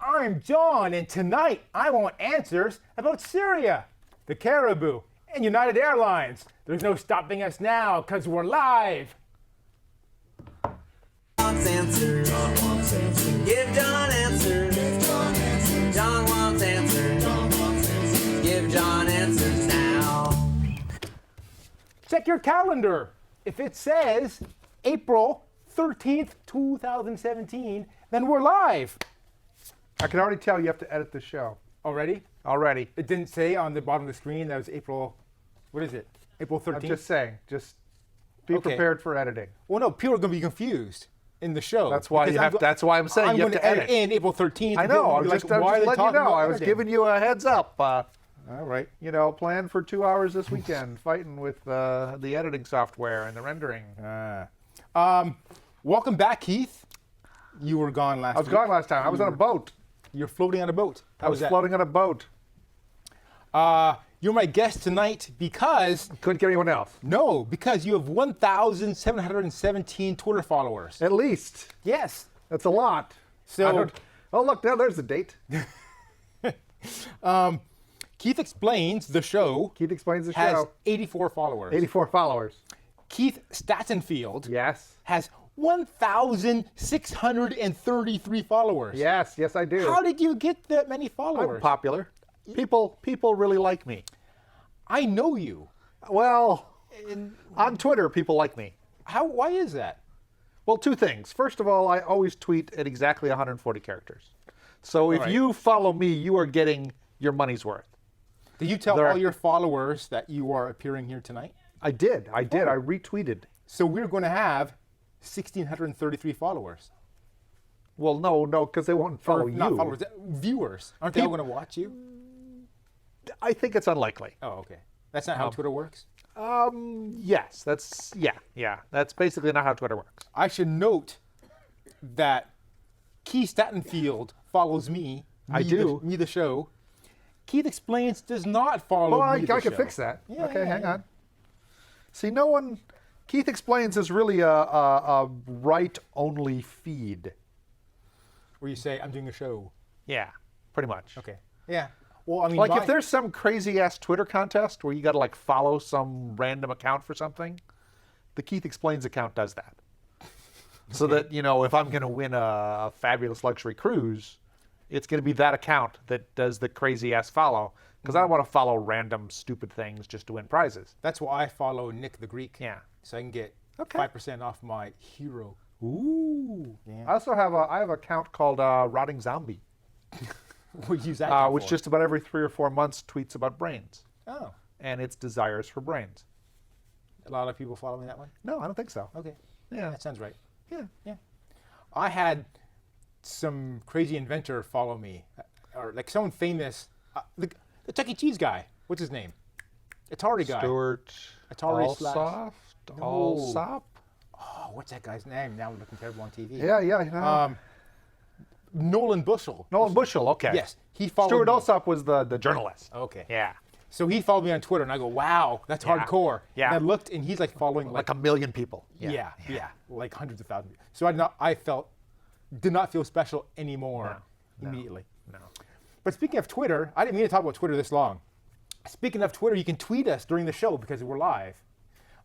I'm John, and tonight I want answers about Syria, the Caribou, and United Airlines. There's no stopping us now, because we're live. Wants answers. John wants answers. Give John answers. Give John answers. John wants answers. John wants answers. Give John answers now. Check your calendar. If it says April 13th, 2017, then we're live. I can already tell you have to edit the show. Already? Already. It didn't say on the bottom of the screen that was April, what is it? April 13th? I'm just saying, just be prepared for editing. Well, no, people are going to be confused in the show. That's why that's why I'm saying you have to edit. In April 13th. I know. I'm just letting you know. I was giving you a heads up. All right. You know, plan for 2 hours this weekend fighting with the editing software and the rendering. Welcome back, Keith. You were gone last week. I was gone last time. I was on a boat. You're floating on a boat. I was floating on a boat. You're my guest tonight because... Couldn't get anyone else. No, because you have 1,717 Twitter followers. At least. Yes. That's a lot. So... Oh, look, there's the date. Keith Explains, the show... Keith Explains the has show. 84 followers. 84 followers. Keith Stattenfield... Yes. ...has 1,633 followers. Yes, I do. How did you get that many followers? I'm popular. People really like me. I know you. Well, on Twitter, people like me. Why is that? Well, two things. First of all, I always tweet at exactly 140 characters. So if you follow me, you are getting your money's worth. Did you tell all your followers that you are appearing here tonight? I did. I retweeted. So we're going to have 1,633 followers. Well, no, because they won't follow you. Not followers, viewers. Aren't they all going to watch you? I think it's unlikely. Oh, okay. That's not how Twitter works? Yes, that's basically not how Twitter works. I should note that Keith Stattenfield follows me. I do. Me, the show. Keith Explains does not follow me, the show. I can fix that. Yeah, okay, hang on. See, Keith Explains is really a write-only feed. Where you say, I'm doing a show. Yeah, pretty much. Okay. Yeah. Well, I mean, if there's some crazy-ass Twitter contest where you got to, follow some random account for something, the Keith Explains account does that. So that, if I'm going to win a fabulous luxury cruise, it's going to be that account that does the crazy-ass follow, because I don't want to follow random stupid things just to win prizes. That's why I follow Nick the Greek. Yeah. So I can get 5% off my hero. Ooh. Yeah. I also have an account called Rotting Zombie. We use that which just about every 3 or 4 months tweets about brains. Oh. And it's desires for brains. A lot of people following that one? No, I don't think so. Okay. Yeah. That sounds right. Yeah. Yeah. I had some crazy inventor follow me, or someone famous, the Chuck E. Cheese guy. What's his name? Atari guy. Stuart Atari Alsop? Oh, what's that guy's name? Now I'm looking terrible on TV. Yeah. Nolan Bushell. Nolan Bushell, okay. Yes, he followed Stuart me. Alsop was the journalist. Okay. Yeah. So he followed me on Twitter, and I go, wow, that's hardcore. Yeah. And I looked, and he's following like a million people. Yeah, like hundreds of thousands. So I did not feel special anymore immediately. No. But speaking of Twitter, I didn't mean to talk about Twitter this long. Speaking of Twitter, you can tweet us during the show because we're live.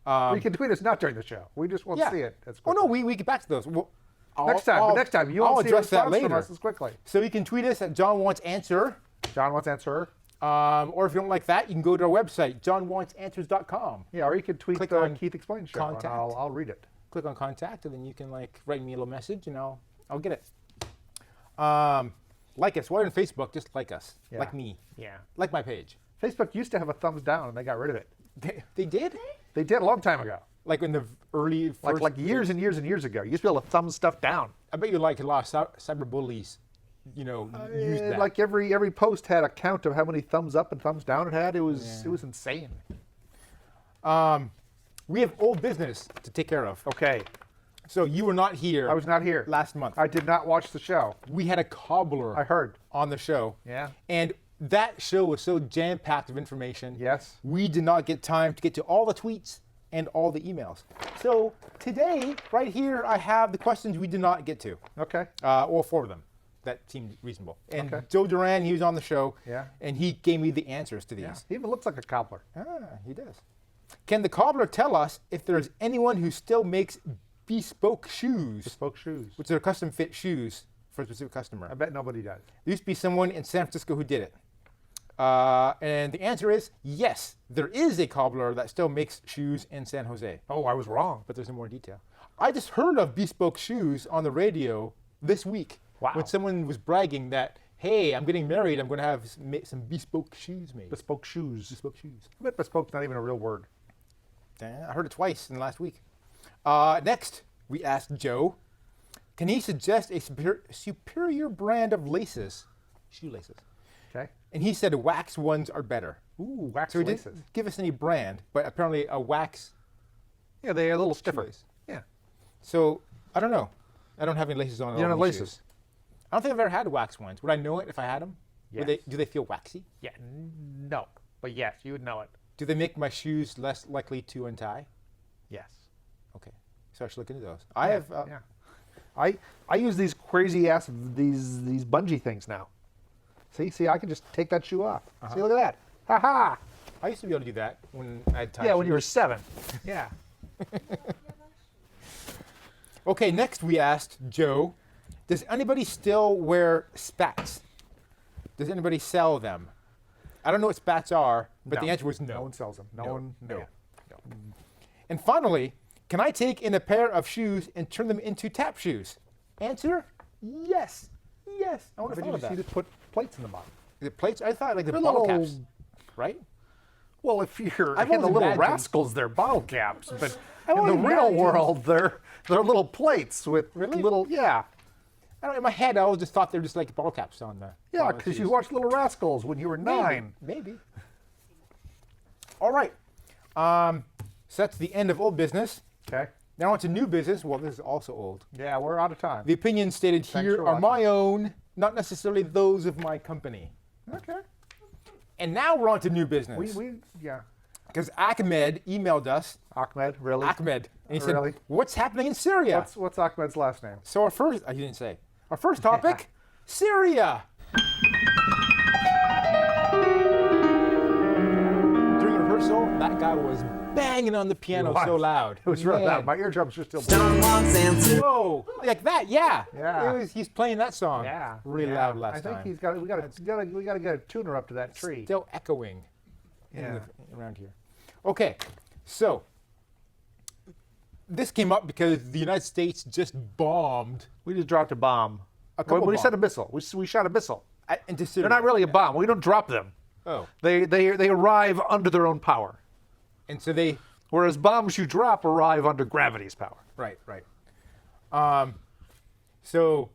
You can tweet us not during the show. We just won't see it. Oh no, we get back to those. Well, next time you won't see a response from us as quickly. So you can tweet us at John Wants Answer. John Wants Answer. Or if you don't like that, you can go to our website, johnwantsanswers.com. Yeah, or you can tweet Click on Keith Explains show, contact. and I'll read it. Click on contact, and then you can write me a little message, and I'll get it. Like us. While you're on Facebook, just like us. Yeah. Like me. Yeah. Like my page. Facebook used to have a thumbs down, and they got rid of it. They did? They did a long time ago. Like in the early first... Like years and years and years ago. You used to be able to thumb stuff down. I bet you a lot of cyber bullies, used that. Like every post had a count of how many thumbs up and thumbs down it had. It was insane. We have old business to take care of. Okay. So you were not here. I was not here. Last month. I did not watch the show. We had a cobbler. I heard. On the show. Yeah. And that show was so jam-packed of information. Yes. We did not get time to get to all the tweets and all the emails. So today, right here, I have the questions we did not get to. Okay. All 4 of them. that seemed reasonable. And Okay. Joe Duran, he was on the show. Yeah. And he gave me the answers to these. Yeah. He even looks like a cobbler. Ah, he does. Can the cobbler tell us if there's anyone who still makes bespoke shoes, Bespoke shoes. which are custom fit shoes for a specific customer? I bet nobody does. There used to be someone in San Francisco who did it. And the answer is yes, there is a cobbler that still makes shoes in San Jose, Oh, I was wrong. but there's no more detail. I just heard of bespoke shoes on the radio this week. Wow. When someone was bragging that, hey, I'm getting married, I'm going to have some bespoke shoes made. Bespoke shoes. Bespoke shoes. I bet bespoke's not even a real word. I heard it twice in the last week. Next, we asked Joe, can he suggest a superior brand of laces, shoelaces? Okay. And he said wax ones are better. Ooh, wax So he laces. didn't give us any brand, but apparently a wax. Yeah, they're a little stiffer. shoelace. Yeah. So I don't know. I don't have any laces on. You don't have all my laces? shoes. I don't think I've ever had wax ones. Would I know it if I had them? Yes. Do they feel waxy? Yeah. No. But yes, you would know it. Do they make my shoes less likely to untie? Yes. Okay. So I should look into those. I have. Yeah. I use these crazy ass these bungee things now. See, I can just take that shoe off. See, look at that. Ha ha. I used to be able to do that when I had tie Yeah, when you were shoes. 7. Yeah. Okay, next we asked Joe, does anybody still wear spats? Does anybody sell them? I don't know what spats are, but the No. answer was no. No one sells them. No one. No. No. And finally, can I take in a pair of shoes and turn them into tap shoes? Answer, yes. Yes. I want to But follow you just that. need to put plates in the bottom. The plates, I thought like the They're bottle little- caps, right? Well, if you're I've in the always Little imagined- Rascals, they're bottle caps, but in the always real imagined- world, they're little plates with Really? little. Yeah. I don't know, in my head, I always just thought they were just like bottle caps on the Yeah, bottom of because you shoes. watched Little Rascals when you were 9. Maybe. All right. So that's the end of old business. Okay. Now on to new business. Well, this is also old. Yeah, we're out of time. The opinions stated Thanks here for are my own, not necessarily those of my company. Okay. And now we're on to new business. Yeah. Because Ahmed emailed us. Ahmed, really? Ahmed. And he said, Really? what's happening in Syria? What's Ahmed's last name? So our first, you didn't say. Our first topic, Syria. During rehearsal, that guy was banging on the piano so loud. It was really Man. loud. My eardrums are still. John wants answers. Whoa, like that, yeah. Yeah. He's playing that song. Yeah. Really yeah. loud last I think time. he's got. We got to get a tuner up to that tree. Still echoing Yeah. around here. Okay, so this came up because the United States just bombed We just dropped a bomb. A couple we said a bombs. missile. We shot a missile. into Syria. They're not really a bomb. We don't drop them. Oh, They arrive under their own power. and so they. Whereas bombs you drop arrive under gravity's power. Right. So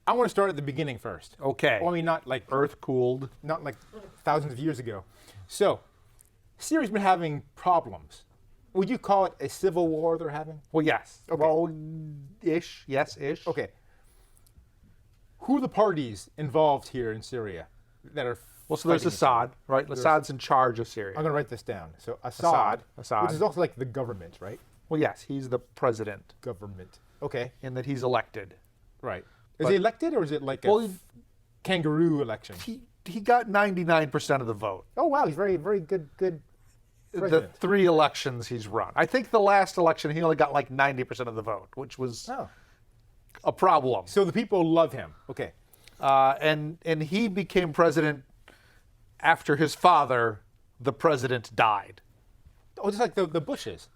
I want to start at the beginning first. Okay. Well, I mean, not like Earth cooled. not like thousands of years ago. So Syria's been having problems. Would you call it a civil war they're having? Well, yes. Okay. Well, ish. Yes, ish. Okay. Who are the parties involved here in Syria that are? Well, so there's fighting each other? Assad, right? Assad's in charge of Syria. I'm going to write this down. So Assad, Assad. which is also like the government, right? Well, yes, he's the president Government. Okay. in that he's elected. Right. Is But- he elected or is it like a Well, kangaroo election? he got 99% of the vote. Oh wow, he's very good The president. 3 elections he's run. I think the last election he only got like 90% of the vote, which was Oh. a problem. So the people love him. Okay. And he became president after his father, the president, died. Oh, just like the Bushes.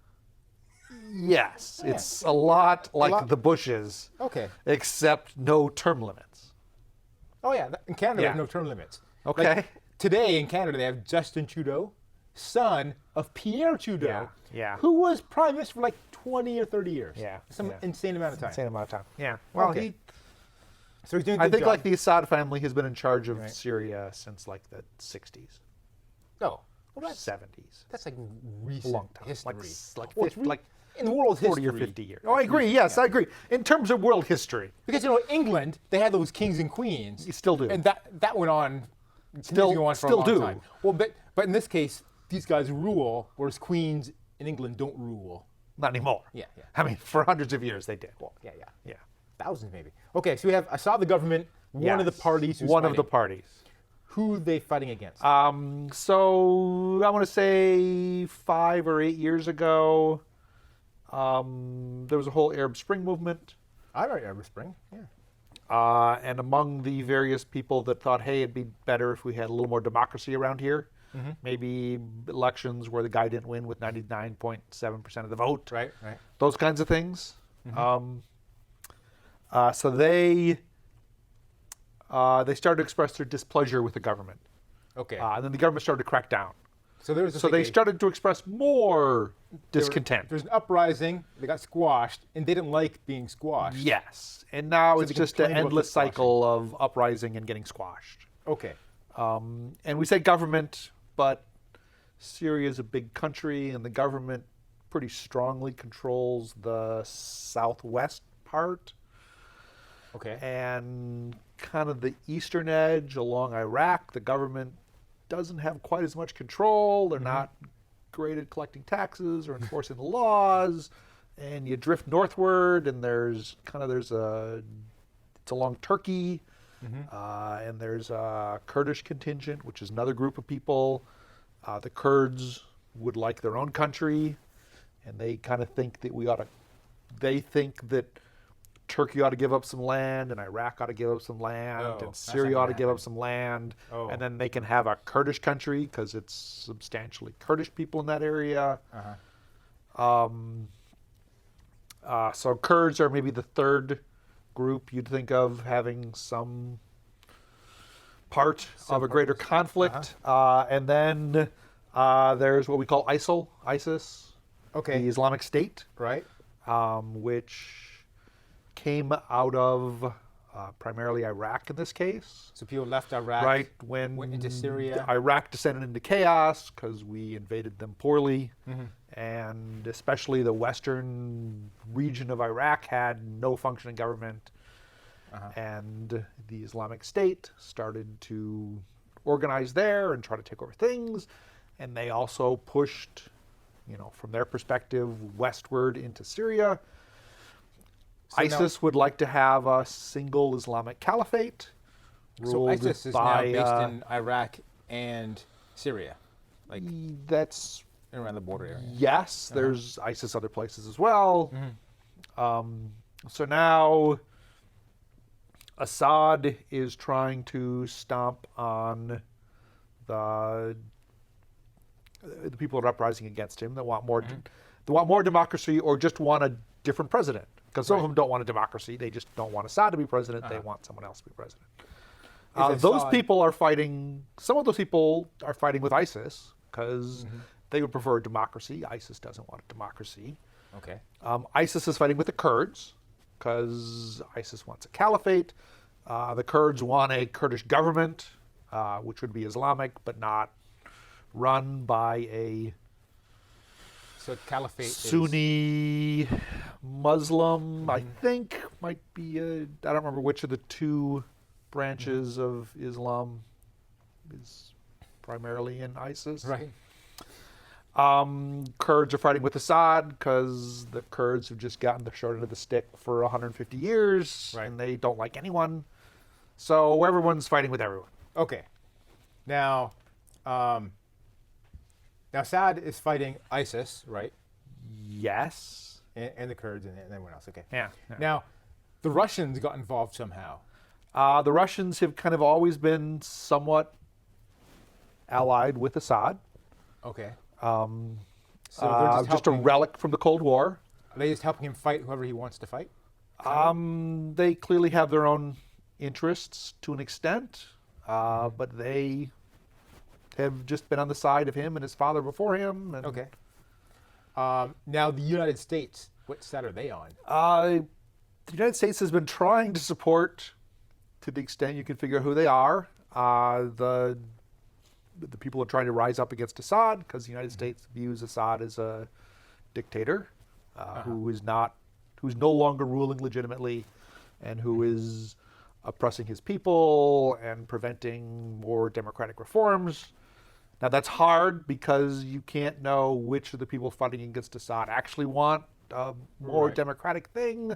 Yes, Yeah. it's a lot like lot- the Bushes, Okay. except no term limits. Oh yeah, in Canada Yeah. there's no term limits. Okay. Like, today in Canada they have Justin Trudeau, son of Pierre Trudeau, Yeah. who was prime minister for like 20 or 30 years. Yeah, Some yeah. insane amount of time. Same amount of time. Yeah. Well, Okay. So he's doing a I good think job. like the Assad family has been in charge of Right. Syria since like the 60s, Oh, well, that's 70s. like recent long time. history. Like Well, it's 50, like in the world 40 history. or 50 years. Oh, I agree. Yes, I agree. In terms of world history, Because England, they had those kings and queens. You still do. And that went on. Still- continues to go on for still a long do. time. Well, but in this case, these guys rule, whereas queens in England don't rule. not anymore. Yeah, yeah. I mean, for hundreds of years they did. Yeah. Yeah. Thousands maybe. Okay, so we have Assad the government, One of the Yes. parties who's One of fighting. the parties. Who are they fighting against? So I want to say 5 or 8 years ago, there was a whole Arab Spring movement. I remember Arab Spring. Yeah. And among the various people that thought, hey, it'd be better if we had a little more democracy around here, maybe elections where the guy didn't win with 99.7% of the vote, Right. Right. those kinds of things. So they started to express their displeasure with the government. Okay. And then the government started to crack down. so there was So they started to express more there discontent. was an uprising. They got squashed, and they didn't like being squashed. Yes. And now So it's they just an complained about endless the squashing. cycle of uprising and getting squashed. Okay. And we say government, but Syria is a big country, and the government pretty strongly controls the southwest part Okay. and kind of the eastern edge along Iraq. The government doesn't have quite as much control. They're not great at collecting taxes or enforcing the laws. And you drift northward, and it's along Turkey. And there's a Kurdish contingent, which is another group of people. The Kurds would like their own country, and they kind of think that they think that Turkey ought to give up some land, and Iraq ought to give up some land, Oh, and that's Syria not ought gonna to give up happen. some land, Oh. and then they can have a Kurdish country because it's substantially Kurdish people in that area. So Kurds are maybe the third group you'd think of having some part of a greater conflict. And then there's what we call ISIS, Okay. the Islamic State, Right. which came out of primarily Iraq in this case. So people left Iraq. Right when went into Syria. Iraq descended into chaos because we invaded them poorly, and especially the western region of Iraq had no functioning government, and the Islamic State started to organize there and try to take over things, and they also pushed, from their perspective, westward into Syria. So now- ISIS would like to have a single Islamic caliphate. So ruled ISIS is now by, based in Iraq and Syria, like that's around the border area. yes. There's ISIS other places as well. So now Assad is trying to stomp on the people that are uprising against him that want more, they want more democracy or just want a different president. Because some of them don't want a democracy; they just don't want Assad to be president. They want someone else to be president. Is Those Assad- people are fighting. Some of those people are fighting with ISIS because they would prefer a democracy. ISIS doesn't want a democracy. Okay. ISIS is fighting with the Kurds because ISIS wants a caliphate. The Kurds want a Kurdish government, which would be Islamic, but not run by a So caliphate is Sunni Muslim, I think, might be I don't remember which of the two branches of Islam is primarily in ISIS. right. Kurds are fighting with Assad because the Kurds have just gotten the short end of the stick for 150 years, Right. and they don't like anyone. So everyone's fighting with everyone. Okay. Now, Assad is fighting ISIS, right? Yes. And the Kurds and everyone else. Okay. Yeah. Now, the Russians got involved somehow. The Russians have kind of always been somewhat allied with Assad. Okay. So they're Just a relic from the Cold War. Are they just helping him fight whoever he wants to fight? They clearly have their own interests to an extent, but they have just been on the side of him and his father before him. And, Okay. Now, the United States, what side are they on? The United States has been trying to support, to the extent you can figure out who they are, the people are trying to rise up against Assad because the United States views Assad as a dictator who's no longer ruling legitimately and who is oppressing his people and preventing more democratic reforms. Now that's hard because you can't know which of the people fighting against Assad actually want a more Right. democratic thing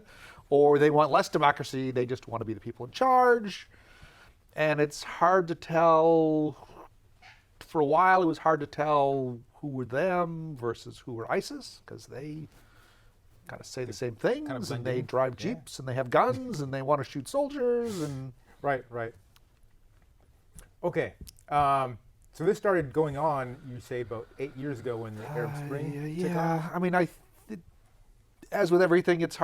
or they want less democracy, they just want to be the people in charge. And it's hard to tell. For a while, it was hard to tell who were them versus who were ISIS, because they kind of say the same things, kind of and blend they in. drive Yeah. jeeps, and they have guns, and they want to shoot soldiers, and Right. Okay. So this started going on, you say, about 8 years ago when the Arab Spring took off? yeah. I mean, as with everything, it's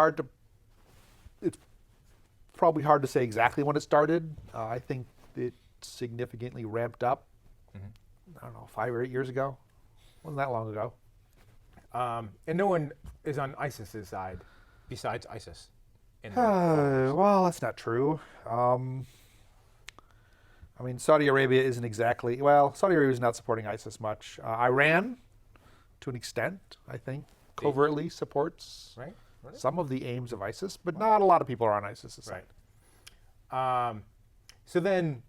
probably hard to say exactly when it started. I think it significantly ramped up. I don't know, 5 or 8 years ago. Wasn't that long ago. And no one is on ISIS's side besides ISIS. Well, that's not true. I mean, Saudi Arabia isn't exactly, well, Saudi Arabia is not supporting ISIS much. Iran, to an extent, I think, covertly supports Right. some of the aims of ISIS, but not a lot of people are on ISIS's side. Right. So then,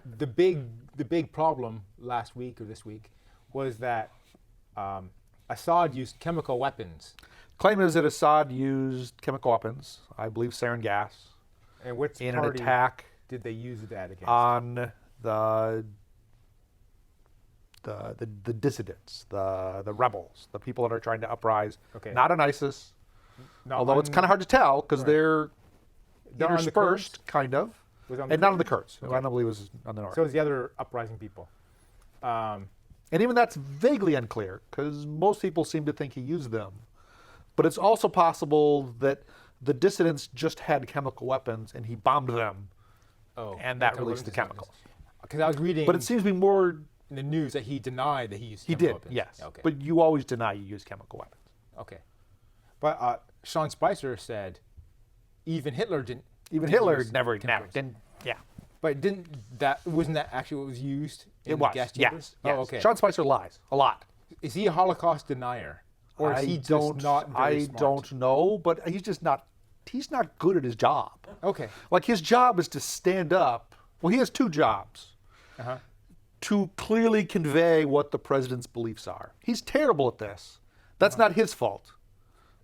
the big problem last week or this week was that Assad used chemical weapons. Claim is that Assad used chemical weapons, I believe sarin gas, And which in an party attack did they use that against? on the dissidents, the rebels, the people that are trying to uprise. Okay. Not on ISIS, Not although it's kind of hard to tell because Right. they're Not on the interspersed, kind of, Was it on the and not on the Kurds? Kurds. I don't believe it was on the north. So is the other uprising people. And even that's vaguely unclear because most people seem to think he used them. But it's also possible that the dissidents just had chemical weapons and he bombed them, and that released the chemicals. Because I was reading But it seems to be more. in the news that he denied that he used He chemical did, weapons. yes. Okay. But you always deny you use chemical weapons. Okay. But Sean Spicer said even Hitler didn't. Even didn't Hitler use never chemicals. didn't. Yeah, But wasn't that actually what was used in it the was. gas Yes. chambers? Yes. Oh, okay. Sean Spicer lies a lot. Is he a Holocaust denier? Or is he just not very smart? don't know, but he's just not. He's not good at his job. Okay. Like his job is to stand up. Well, he has two jobs. Uh-huh. To clearly convey what the president's beliefs are. He's terrible at this. That's not his fault.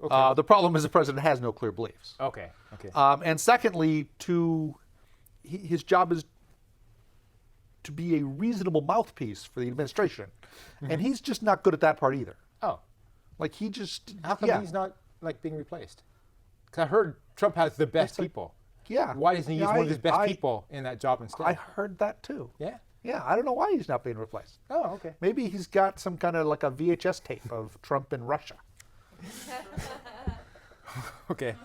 Okay. The problem is the president has no clear beliefs. Okay. Okay. And secondly, his job is to be a reasonable mouthpiece for the administration, and he's just not good at that part either. Oh. Like he just How come yeah. he's not being replaced? Because I heard Trump has the best people. Yeah. Why doesn't he use Yeah, one of his best I- people in that job instead? I heard that too. Yeah. Yeah, I don't know why he's not being replaced. Oh, okay. Maybe he's got some kind of like a VHS tape of Trump in Russia. Okay.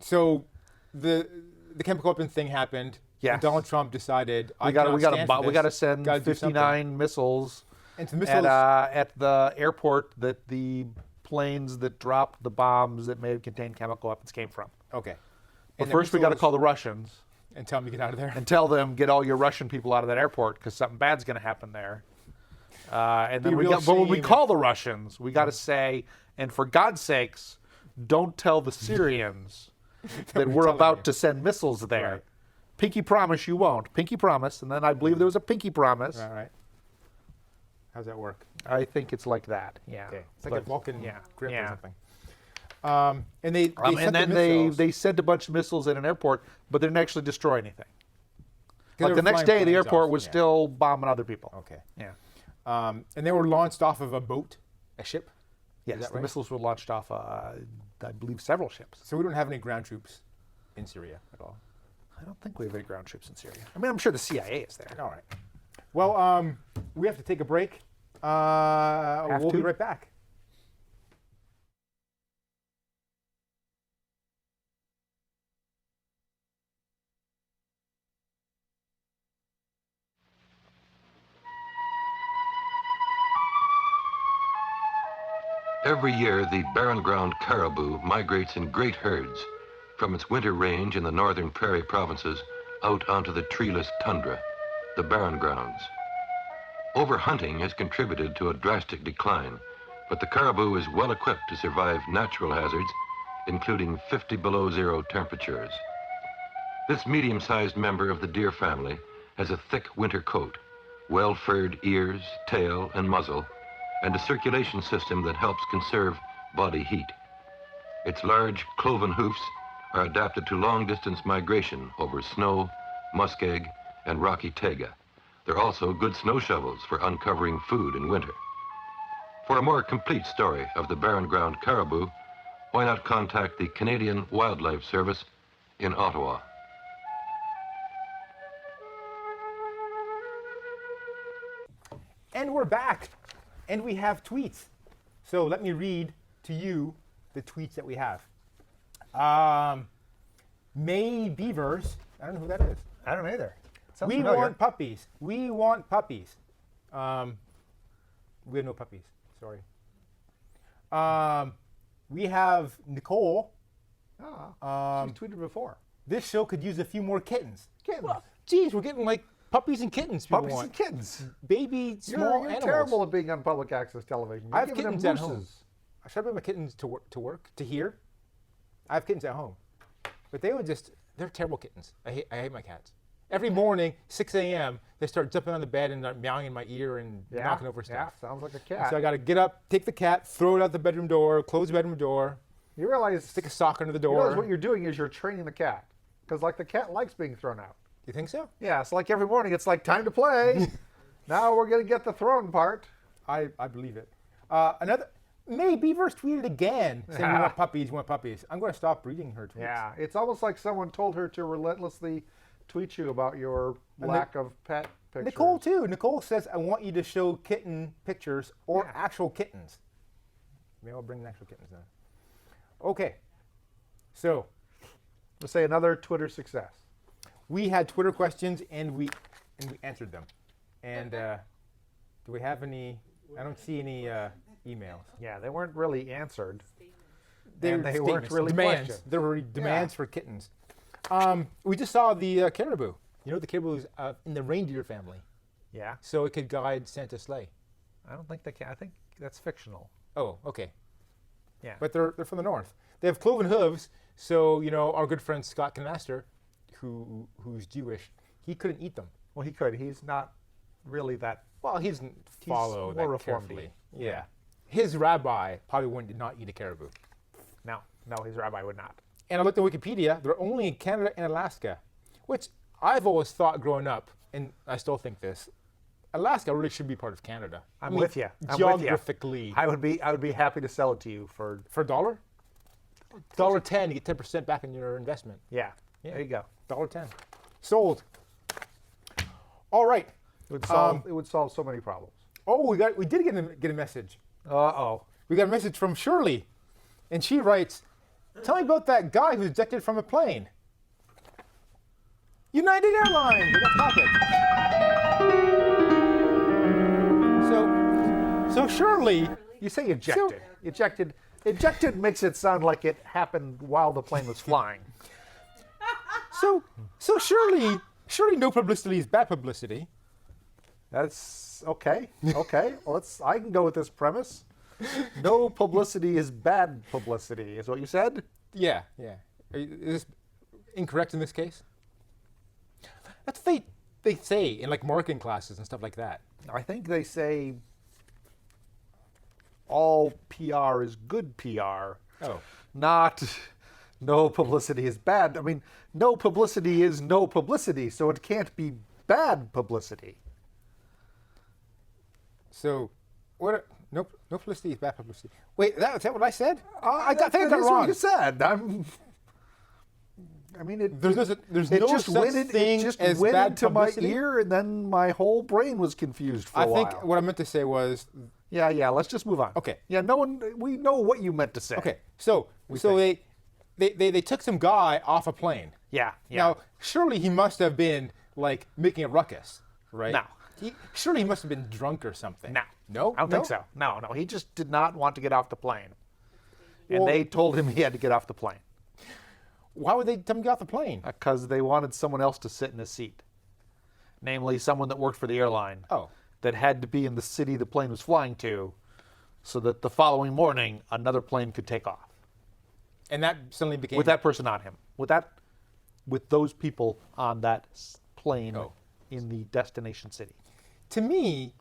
So the chemical weapons thing happened. Yes. And Donald Trump decided We got to send Gotta do something. 59 missiles And the missiles. at the airport that the planes that dropped the bombs that may have contained chemical weapons came from. Okay. But And the first we got to missiles- call the Russians and tell him to get out of there. and tell them, get all your Russian people out of that airport because something bad's going to happen there. And then Be we real got, but when we shame call the Russians, we got to say, and for God's sakes, don't tell the Syrians that we're telling about you. to send missiles there. Right. Pinky promise you won't. Pinky promise. And then I believe there was a pinky promise. Right. How's that work? I think it's like that. Yeah. Okay. It's like a But- Vulcan yeah, grip yeah. or something. And they sent and then the they missiles. sent a bunch of missiles in an airport, but they didn't actually destroy anything. 'Cause they Like were the next flying day, the planes airport off, was yeah. still bombing other people. Okay. Yeah. And they were launched off of a boat, a ship. Yes, that the right? missiles were launched off, I believe, several ships. So we don't have any ground troops in Syria at all. I don't think we have any ground troops in Syria. I mean, I'm sure the CIA is there. All right. Well, we have to take a break. We'll be to? right back. Every year, the barren ground caribou migrates in great herds from its winter range in the northern prairie provinces out onto the treeless tundra, the barren grounds. Overhunting has contributed to a drastic decline, but the caribou is well equipped to survive natural hazards, including 50 below zero temperatures. This medium-sized member of the deer family has a thick winter coat, well-furred ears, tail, and muzzle, and a circulation system that helps conserve body heat. Its large cloven hoofs are adapted to long-distance migration over snow, muskeg, and rocky taiga. They're also good snow shovels for uncovering food in winter. For a more complete story of the barren ground caribou, why not contact the Canadian Wildlife Service in Ottawa? And we're back, and we have tweets. So let me read to you the tweets that we have. May Beavers, I don't know who that is. I don't either. Sounds We familiar. want puppies. We want puppies. We have no puppies. Sorry. We have Nicole. She's tweeted before. This show could use a few more kittens. Kittens. Well, geez, we're getting like puppies and kittens. people Puppies want. and kittens. Baby, small You're animals. terrible at being on public access television. You're I have giving them kittens at home. mooses. Should I bring my kittens to work, to here? I have kittens at home. But they're terrible kittens. I hate my cats. Every morning, 6 a.m., they start jumping on the bed and start meowing in my ear and knocking over stuff. Yeah, sounds like a cat. So I got to get up, take the cat, throw it out the bedroom door, close the bedroom door, You realize, stick a sock under the you realize door. what you're doing is you're training the cat. Because like the cat likes being thrown out. You think so? Yeah, it's like every morning it's like time to play. Now we're going to get the throwing part. I believe it. Another May Beavers tweeted again saying we want puppies, we want puppies. I'm going to stop reading her tweets. Yeah, it's almost like someone told her to relentlessly tweet you about your lack of pet pictures. Nicole too. Nicole says, I want you to show kitten pictures or actual kittens. Maybe I'll bring the actual kittens then. Okay. So Let's say another Twitter success. we had Twitter questions and we answered them. And do we have any? I don't see any emails. Yeah, they weren't really answered. They And they weren't really demands. questions. There were demands for kittens. We just saw the caribou. You know, the caribou is in the reindeer family, Yeah, so it could guide Santa's sleigh. I don't think they can. I think that's fictional. Oh, okay. Yeah. But they're from the north. They have cloven hooves, so you know our good friend Scott Canaster, who's Jewish, he couldn't eat them. Well, he could. He's not really that. Well, he doesn't follow more that reformed-y. carefully. Yeah. His rabbi probably would not eat a caribou. No, his rabbi would not. And I looked at Wikipedia. They're only in Canada and Alaska, which I've always thought growing up, and I still think this. Alaska really should be part of Canada. I'm with you. Geographically. I would be happy to sell it to you for. For a dollar? $1.10, you get 10% back on your investment. Yeah. There you go. $1.10. Sold. All right. It would solve so many problems. Oh, we did get a message. Uh-oh. We got a message from Shirley, and she writes, "Tell me about that guy who's ejected from a plane." United Airlines. We got topic. So Shirley, You say ejected. Ejected makes it sound like it happened while the plane was flying. so Shirley, no publicity is bad publicity. That's okay. Okay. I can go with this premise. No publicity is bad publicity, is what you said? Yeah. Is this incorrect in this case? That's what they say in like marketing classes and stuff like that. I think they say all PR is good PR. Oh. Not no publicity is bad. I mean, no publicity is no publicity, so it can't be bad publicity. So, what? No publicity is bad publicity. Wait, is that what I said? I That think I got is it wrong. what you said. There's it no just such went thing it just as went bad into my publicity. ear, and then my whole brain was confused for a I while. think what I meant to say was Yeah. Let's just move on. Okay. Yeah. We know what you meant to say. okay. So they took some guy off a plane. Yeah. Now surely he must have been like making a ruckus, right? No. Surely he must have been drunk or something. No, I don't think so. No, he just did not want to get off the plane, and Well- they told him he had to get off the plane Why would they tell him to get off the plane? because they wanted someone else to sit in his seat, namely someone that worked for the airline. Oh. That had to be in the city the plane was flying to, so that the following morning another plane could take off And that suddenly became with that person on him, with those people on that plane Oh. in the destination city. To me,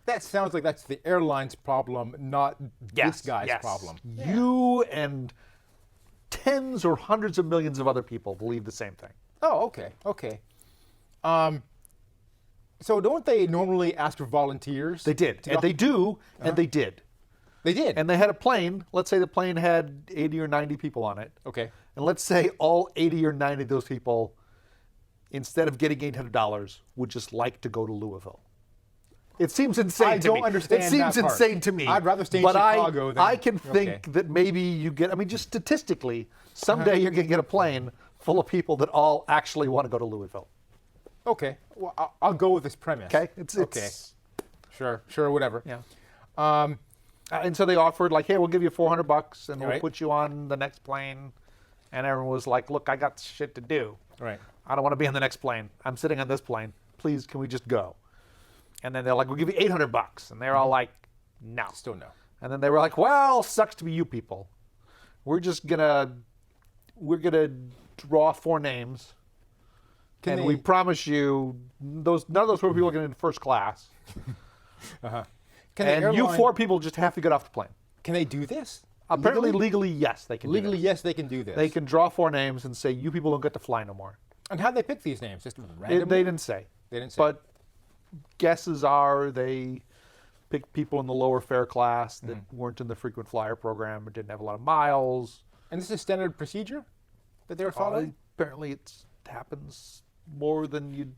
that sounds like that's the airline's problem, not this guy's problem. You and tens or hundreds of millions of other people believe the same thing. Oh, okay. So don't they normally ask for volunteers? They did, and they do, and they did. They did. And they had a plane. Let's say the plane had 80 or 90 people on it. Okay. And let's say all 80 or 90 of those people, instead of getting $800, would just like to go to Louisville. It seems insane I to me. don't understand It seems that part. insane to me. I'd rather stay in but Chicago than... I can think Okay. that maybe you get, I mean, just statistically, someday you're going to get a plane full of people that all actually want to go to Louisville. Okay. Well, I'll go with this premise. Okay? Okay. Sure, whatever. Yeah. And so they offered, like, hey, we'll give you $400 and we'll Right. put you on the next plane. And everyone was like, look, I got shit to do. Right. I don't want to be on the next plane. I'm sitting on this plane. Please, can we just go? And then they're like, we'll give you $800. And they're all like, no. Still no. And then they were like, well, sucks to be you people. We're gonna draw 4 names. Can and they- we promise you none of those 4 people are going to get in first class. Can the And you airline- 4 people just have to get off the plane. Can they do this? Apparently, legally, yes, they can do Legally, this. yes, they can do this. They can draw 4 names and say, you people don't get to fly no more. And how'd they pick these names? Just randomly? They didn't say. They didn't say. But guesses are they picked people in the lower fare class that weren't in the frequent flyer program or didn't have a lot of miles. And this is standard procedure that they were following? Apparently, it happens more than you'd.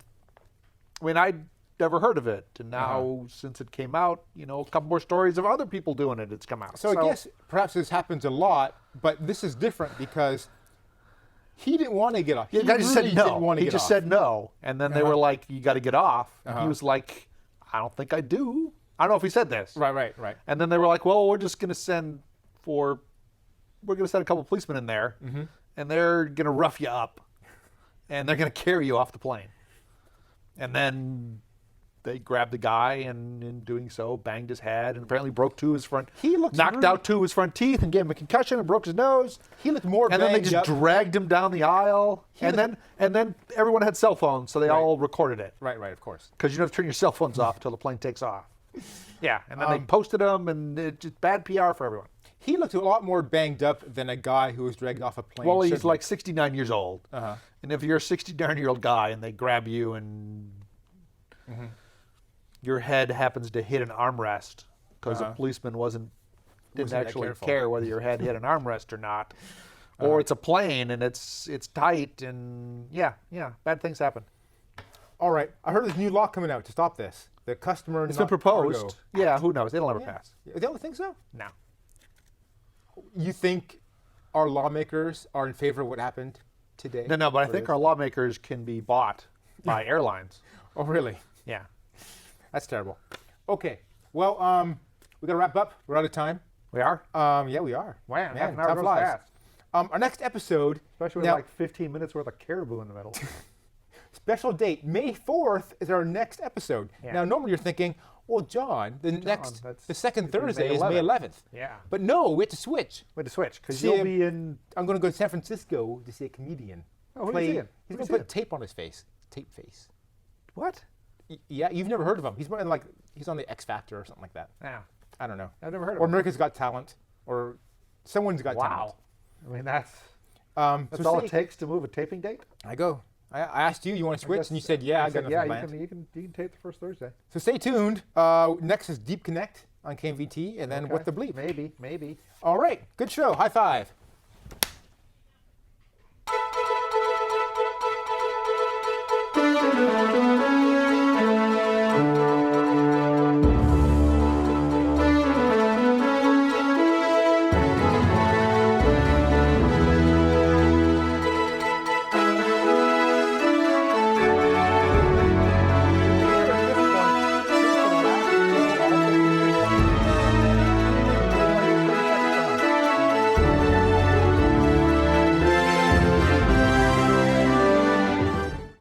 I mean, I'd never heard of it, and now since it came out, a couple more stories of other people doing it. It's come out. So I guess perhaps this happens a lot, but this is different because he didn't want to get off. the guy just said no. Didn't want to He get just off. said no, and then they were like, "You got to get off." And he was like, "I don't think I do." I don't know if he said this. Right. And then they were like, "Well, we're just going to send a couple policemen in there, and they're going to rough you up, and they're going to carry you off the plane." And then they grabbed the guy, and in doing so, banged his head, and apparently broke 2 of his front. He looked knocked really- out 2 of his front teeth, and gave him a concussion, and broke his nose. He looked more And then they banged just up. dragged him down the aisle, and then everyone had cell phones, so they all recorded it. Right, of course. Because you don't have to turn your cell phones off until the plane takes off. Yeah, and then they posted them, and it just bad PR for everyone. He looked a lot more banged up than a guy who was dragged off a plane. Well, he's should like 69 years old. Uh-huh. And if you're a 69-year-old guy and they grab you and your head happens to hit an armrest because a policeman didn't Wasn't that actually careful. care whether your head hit an armrest or not, or it's a plane and it's tight, and yeah, bad things happen. All right. I heard there's a new law coming out to stop this. The customer It's been not proposed. cargo. Yeah, who knows? It'll never Yeah. pass. You don't think so? No. You think our lawmakers are in favor of what happened today? No, but I Or think this? our lawmakers can be bought by airlines. Oh, really? Yeah. That's terrible. Okay. Well, we got to wrap up. We're out of time. We are? Yeah, we are. Wow, half an hour time goes flies. fast. Our next episode, Especially with now, like 15 minutes worth of caribou in the middle. special date, May 4th is our next episode. Yeah. Now, normally you're thinking, well, John, that's- the second it'd be Thursday May is May 11th. Yeah. But no, we have to switch. Way to switch, because See you'll him- be in. I'm going to go to San Francisco to see a comedian. Oh, who are you seeing? He's Who are going to you put tape on his face. Tape face. What? Yeah, you've never heard of him. He's more like he's on the X Factor or something like that. Yeah. I don't know. I've never heard of Or him. America's Got Talent, or someone's got Wow. I mean, that's talent. all it takes to move a taping date? I go. I asked you want to switch, and you said, yeah, I got yeah, nothing you planned. can tape the first Thursday. So stay tuned. Next is Deep Connect on KMVT, and then What the Bleep. Maybe. All right, good show. High five.